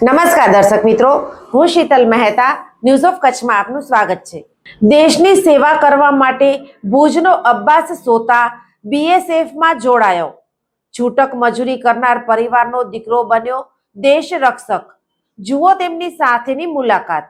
નમસ્કાર દર્શક મિત્રો, હું શીતલ મહેતા, ન્યૂઝ ઓફ કચ્છમાં આપનું સ્વાગત છે। દેશની સેવા કરવા માટે ભુજનો અબ્બાસ સોતા બીએસએફમાં જોડાયો। છૂટક મજૂરી કરનાર પરિવારનો દીકરો બન્યો દેશ રક્ષક। જુઓ તેમની સાથેની મુલાકાત।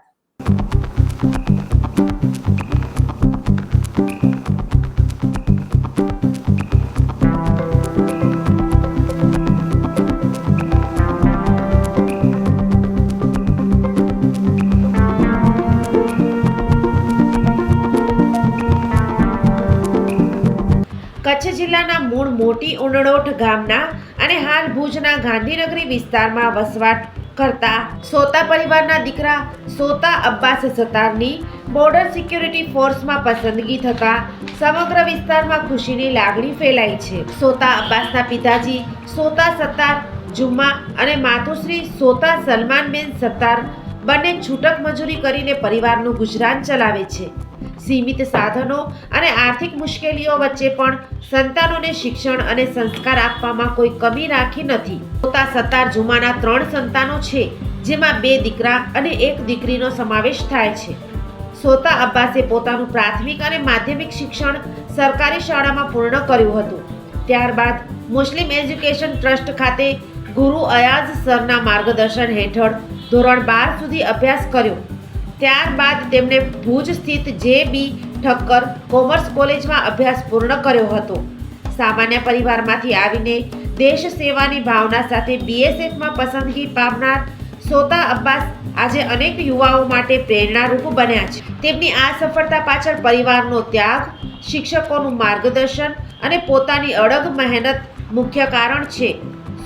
કચ્છ જિલ્લાના મૂળ મોટી ઉનડોઠ ગામના અને હાલ ભુજના ગાંધીનગરી વિસ્તારમાં વસવાટ કરતા સોતા પરિવારના દીકરા સોતા અબ્બાસ સત્તારની બોર્ડર સિક્યુરિટી ફોર્સમાં પસંદગી થતા સમગ્ર વિસ્તારમાં ખુશીની લાગણી ફેલાઈ છે। સોતા અબ્બાસના પિતાજી સોતા સત્તાર જુમ્મા અને માતુશ્રી સોતા સલમાનબેન સત્તાર બંને છૂટક મજૂરી કરીને પરિવારનું ગુજરાન ચલાવે છે। સીમિત સાધનો અને આર્થિક મુશ્કેલીઓ વચ્ચે પણ સંતાનોને શિક્ષણ અને સંસ્કાર આપવામાં કોઈ કમી રાખી નથી। સોતા સત્તાર જુમાના 3 સંતાનો છે, જેમાં 2 દીકરા અને 1 દીકરીનો સમાવેશ થાય છે। સોતા અબ્બાસે પોતાનું પ્રાથમિક અને માધ્યમિક શિક્ષણ સરકારી શાળામાં પૂર્ણ કર્યું હતું। ત્યારબાદ મુસ્લિમ એજ્યુકેશન ટ્રસ્ટ ખાતે ગુરુ અયાઝ સરના માર્ગદર્શન હેઠળ ધોરણ 12 સુધી અભ્યાસ કર્યો। ત્યારબાદ તેમણે ભુજ સ્થિત જે.બી. ઠક્કર કોમર્સ કોલેજમાં અભ્યાસ પૂર્ણ કર્યો હતો। સામાન્ય પરિવારમાંથી આવીને દેશ સેવાની ભાવના સાથે બીએસએફમાં પસંદગી પામનાર સોતા અબ્બાસ આજે અનેક યુવાઓ માટે પ્રેરણારૂપ બન્યા છે। તેમની આ સફળતા પાછળ પરિવારનો ત્યાગ, શિક્ષકોનું માર્ગદર્શન અને પોતાની અડગ મહેનત મુખ્ય કારણ છે।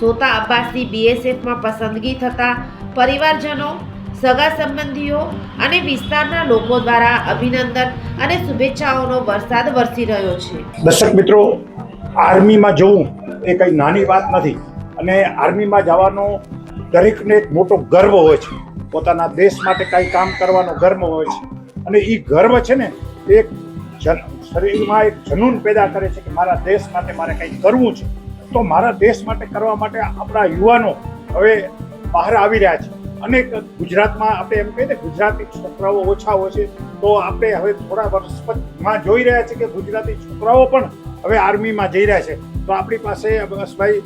સોતા અબ્બાસની બીએસએફમાં પસંદગી થતા પરિવારજનો, સગા સંબંધીઓ અને વિસ્તારના લોકો દ્વારા અભિનંદન અને શુભેચ્છાઓનો વરસાદ વરસી રહ્યો છે। દર્શક મિત્રો, આર્મીમાં જવું એ કંઈ નાની વાત નથી અને આર્મીમાં જવાનો દરેકને એક મોટો ગર્વ હોય છે। પોતાના દેશ માટે કંઈ કામ કરવાનો ગર્વ હોય છે અને એ ગર્વ છે ને એક શરીરમાં એક જનૂન પેદા કરે છે કે મારા દેશ માટે મારે કંઈ કરવું છે। તો મારા દેશ માટે કરવા માટે આપણા યુવાનો હવે બહાર આવી રહ્યા છે। અનેક ગુજરાતમાં આપણે એમ કહીએ ને ગુજરાતી છોકરાઓ ઓછા હોય છે, તો આપણે હવે થોડા વર્ષમાં જોઈ રહ્યા છે કે ગુજરાતી છોકરાઓ પણ હવે આર્મીમાં જઈ રહ્યા છે। તો આપણી પાસે અબ્બાસભાઈ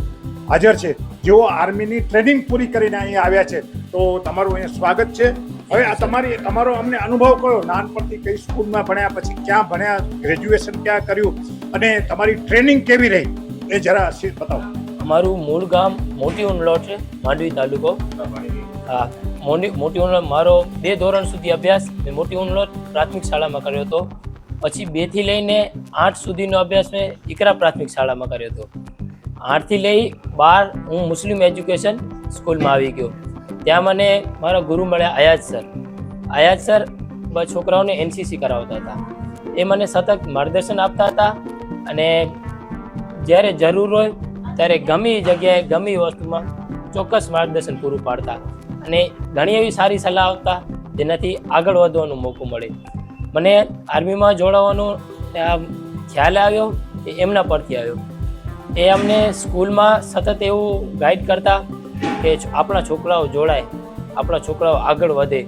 હાજર છે, જેઓ આર્મીની ટ્રેનિંગ પૂરી કરીને અહીંયા આવ્યા છે। તો તમારું અહીંયા સ્વાગત છે। હવે આ તમારો અમને અનુભવ કયો, નાનપણથી કઈ સ્કૂલમાં ભણ્યા, પછી ક્યાં ભણ્યા, ગ્રેજ્યુએશન ક્યાં કર્યું અને તમારી ટ્રેનિંગ કેવી રહી એ જરા બતાવો। મારું મૂળ ગામ મોટી ઉનલોટ છે, માંડવી તાલુકો। હા, મોટી ઉનલોટ મારો 2 ધોરણ સુધી અભ્યાસ મેં મોટી ઉનલોટ પ્રાથમિક શાળામાં કર્યો હતો। પછી 2 થી લઈને 8 સુધીનો અભ્યાસ મેં ઇકરા પ્રાથમિક શાળામાં કર્યો હતો। 8 થી લઈ 12 હું મુસ્લિમ એજ્યુકેશન સ્કૂલમાં આવી ગયો। ત્યાં મને મારા ગુરુ મળ્યા અયાઝ સર। અયાઝ સર છોકરાઓને એનસીસી કરાવતા હતા। એ મને સતત માર્ગદર્શન આપતા હતા અને જ્યારે જરૂર હોય ત્યારે ગમે જગ્યાએ ગમે વસ્તુમાં ચોક્કસ માર્ગદર્શન પૂરું પાડતા અને ઘણી એવી સારી સલાહ આપતા જેનાથી આગળ વધવાનો મોકો મળે। મને આર્મીમાં જોડાવાનો ખ્યાલ આવ્યો એ એમના પરથી આવ્યો। એ અમને સ્કૂલમાં સતત એવું ગાઈડ કરતા કે આપણા છોકરાઓ જોડાય, આપણા છોકરાઓ આગળ વધે,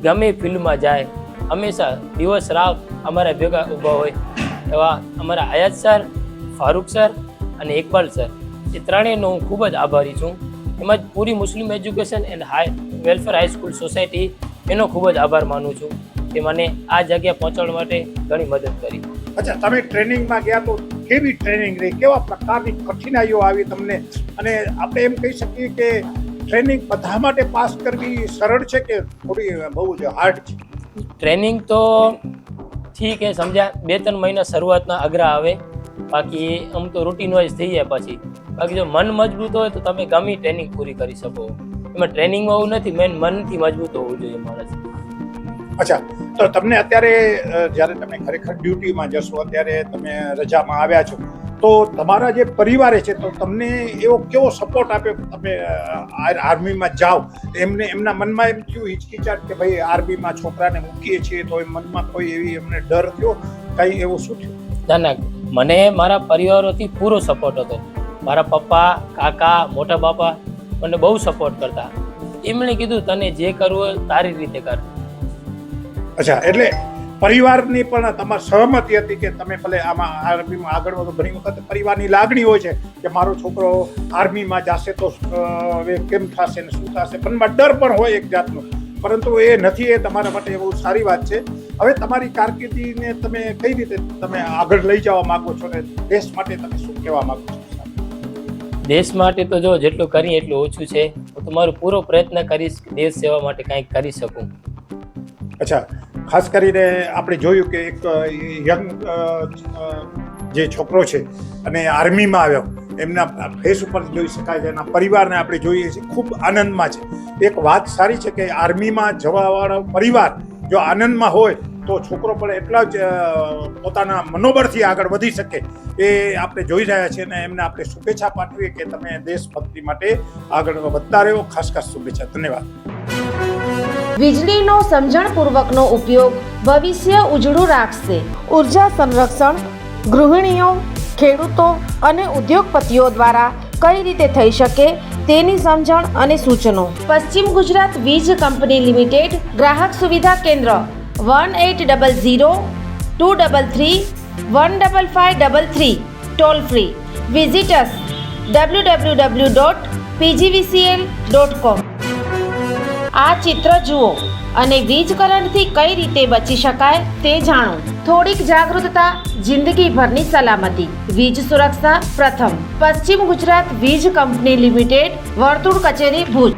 ગમે ફિલ્ડમાં જાય, હંમેશા દિવસ રાત અમારા ભેગા ઊભા હોય। એવા અમારા અયાઝ સર, ફારૂક સર અને ઇકબાલ સર, એ ત્રણેયનો હું ખૂબ જ આભારી છું। એમાં પૂરી Muslim education and welfare high school society એનો ખૂબ જ આભાર માનું છું કે મને આ જગ્યા પહોંચાડવા માટે ઘણી મદદ કરી। અચ્છા, તમે ટ્રેનિંગમાં ગયા તો કેવી ટ્રેનિંગ રહી, કેવા પ્રકારની કઠિનાઈઓ આવી તમને, અને આપણે એમ કહી શકીએ કે ટ્રેનિંગ બધા માટે પાસ કરવી સરળ છે કે થોડી બહુ જ હાર્ડ છે? ટ્રેનિંગ તો ઠીક એ સમજ્યા, 2-3 મહિના શરૂઆતના અઘરા આવે, બાકી આમ તો રૂટીન વાઇઝ થઈ જાય। બાકી જો મન મજબૂત હોય તો તમે ગમે ટ્રેનિંગ પૂરી કરી શકો। એમાં ટ્રેનિંગમાં એવું નથી, મેન મનથી મજબૂત હોવું જોઈએ માણસ। અચ્છા, તો તમને અત્યારે જ્યારે તમે ખરેખર ડ્યુટીમાં જશો, અત્યારે તમે રજામાં આવ્યા છો, તો તમારા જે પરિવારે છે તો તમને એવો કેવો સપોર્ટ આપ્યો કે તમે આર્મીમાં જાઓ? એમના મનમાં એમ થયું હિચકિચાટ કે ભાઈ આર્મીમાં છોકરાને મૂકીએ છીએ તો એ મનમાં કોઈ એવી એમને ડર થયો, કંઈ એવું શું થયું? ના, મને મારા પરિવારોથી પૂરો સપોર્ટ હતો। મારા પપ્પા, કાકા, મોટા બાપા મને બહુ સપોર્ટ કરતા। એમણે કીધું તને જે કરવું હોય તારી રીતે કર. અચ્છા, એટલે પરિવારની પણ તમારી સહમતી હતી કે તમે ભલે આમાં આર્મીમાં આગળ વધો. ઘણી વખત પરિવારની લાગણી હોય છે કે મારો છોકરો આર્મીમાં જશે તો હવે કેમ થશે ને શું થશે, પણ ડર પણ હોય એક જાતનો, પરંતુ એ નથી. એ તમારા માટે બહુ સારી વાત છે. હવે તમારી કારકિર્દીને તમે કઈ રીતે તમે આગળ લઈ જવા માંગો છો ને દેશ માટે તમે શું કહેવા માંગો છો? દેશ માટે તો જો જેટલું કરીએ એટલું ઓછું છે. હું તમારો પૂરો પ્રયત્ન કરીશ કે દેશ સેવા માટે કંઈક કરી શકું. અચ્છા, ખાસ કરીને આપણે જોયું કે એક યંગ જે છોકરો છે અને આર્મીમાં આવ્યો, એમના ફેસ ઉપર જોઈ શકાય છે, એના પરિવારને આપણે જોઈએ છીએ ખૂબ આનંદમાં છે. એક વાત સારી છે કે આર્મીમાં જવાવાળો પરિવાર જો આનંદમાં હોય તો છોકરો પણ એટલા જ પોતાના મનોબળથી આગળ વધી શકે. એ આપણે જોઈ રહ્યા છીએ અને એમને આપણે શુભેચ્છા પાઠવીએ કે તમે દેશભક્તિ માટે આગળ વધતા રહ્યો. ખાસ ખાસ શુભેચ્છા. ધન્યવાદ. વીજળીનો સમજણપૂર્વકનો ઉપયોગ ભવિષ્ય ઉજળું રાખશે. ઉર્જા સંરક્ષણ ગૃહિણીઓ, ખેડૂતો અને ઉદ્યોગપતિઓ દ્વારા કઈ રીતે થઈ શકે તેની સમજણ અને સૂચનો. પશ્ચિમ ગુજરાત વીજ કંપની લિમિટેડ, ગ્રાહક સુવિધા કેન્દ્ર 1800-233-15533, ટોલ ફ્રી. વિઝિટ અસ www.pgvcl.com. આ ચિત્ર જુઓ અને વીજ કરંટથી કઈ રીતે બચી શકાય તે જાણો. થોડીક જાગૃતતા, જિંદગીભરની સલામતી. વીજ સુરક્ષા પ્રથમ. પશ્ચિમ ગુજરાત વીજ કંપની લિમિટેડ, વર્તુળ કચેરી, ભુજ.